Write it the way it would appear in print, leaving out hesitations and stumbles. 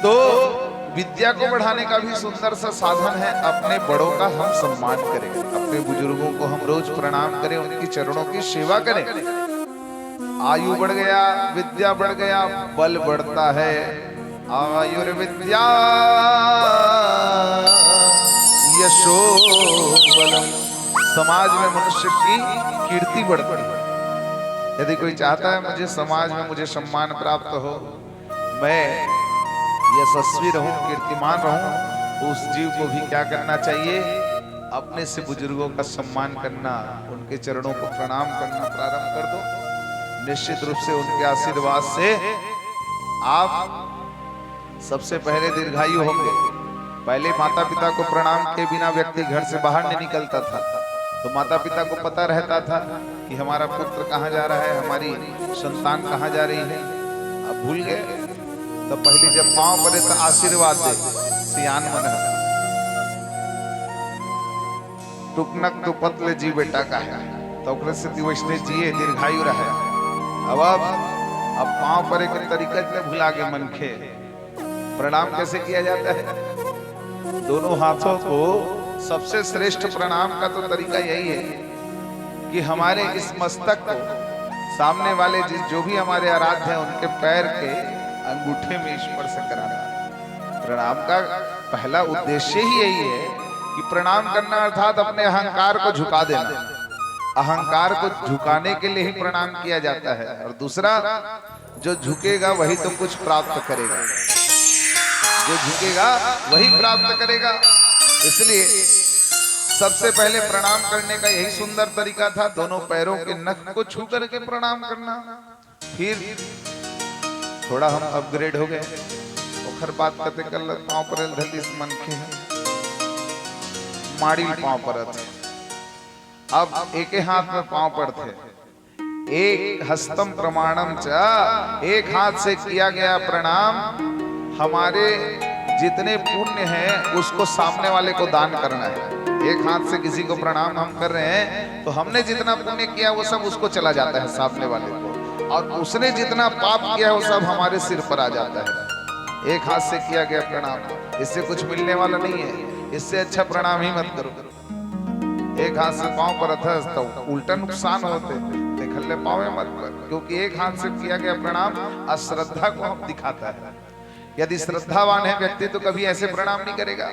तो विद्या को बढ़ाने का भी सुंदर सा साधन है, अपने बड़ों का हम सम्मान करें, अपने बुजुर्गों को हम रोज प्रणाम करें, उनकी चरणों की सेवा करें। आयु बढ़ गया, विद्या बढ़ गया, बल बढ़ता है। आयुर्विद्या यशो बलम। समाज में मनुष्य की कीर्ति बढ़ती है। यदि कोई चाहता है मुझे समाज में मुझे सम्मान प्राप्त हो, मैं यशस्वी रहूं, कीर्तिमान रहूं, तो उस जीव को भी क्या करना चाहिए? अपने से बुजुर्गों का सम्मान करना, उनके चरणों को प्रणाम करना प्रारंभ कर दो। निश्चित रूप से उनके आशीर्वाद से आप सबसे पहले दीर्घायु होंगे। पहले माता पिता को प्रणाम के बिना व्यक्ति घर से बाहर नहीं निकलता था, तो माता पिता को पता रहता था कि हमारा पुत्र कहाँ जा रहा है, हमारी संतान कहाँ जा रही है। अब भूल गए। तो पहले जब पांव पड़े तो आशीर्वाद दे, सियान मन टुकनक तो पतले जी बेटा का है, तो से वैष्णव जिए दीर्घायु रहे। अब पांव पड़े के तरीका भुला के मन खे। प्रणाम कैसे किया जाता है? दोनों हाथों को, सबसे श्रेष्ठ प्रणाम का तो तरीका यही है कि हमारे इस मस्तक को सामने वाले जो भी हमारे आराध्य हैं उनके पैर के अंगूठे में स्पर्श कराना। प्रणाम का पहला उद्देश्य ही यही है कि प्रणाम करना अर्थात अपने अहंकार को झुका देना। अहंकार को झुकाने के लिए ही प्रणाम किया जाता है। और दूसरा, जो झुकेगा वही तो कुछ प्राप्त करेगा, जो झुकेगा वही प्राप्त करेगा। इसलिए सबसे पहले प्रणाम करने का यही सुंदर तरीका था, दोनों पैरों के नख को छू करके प्रणाम करना। फिर थोड़ा हम अपग्रेड हो गए, ओखर बात करते कर पांव पर धलिस मन के माड़ी पांव पर थे। अब एक हाथ में पांव पर थे, एक हस्तम प्रमाणम च, एक हाथ से किया गया प्रणाम हमारे जितने पुण्य हैं उसको सामने वाले को दान करना है। एक हाथ से किसी को प्रणाम हम कर रहे हैं तो हमने जितना पुण्य किया वो सब उसको चला जाता है सामने वाले को, और उसने जितना पाप किया वो सब हमारे सिर पर आ जाता है। एक हाथ से किया गया प्रणाम, इससे कुछ मिलने वाला नहीं है, इससे अच्छा प्रणाम ही मत करो। एक हाथ से पांव पर अथस तो उल्टा नुकसान होते, देखल पावे मत कर, क्योंकि एक हाथ से किया गया प्रणाम अश्रद्धा को हम दिखाता है। यदि श्रद्धावान है व्यक्ति तो कभी ऐसे प्रणाम नहीं करेगा।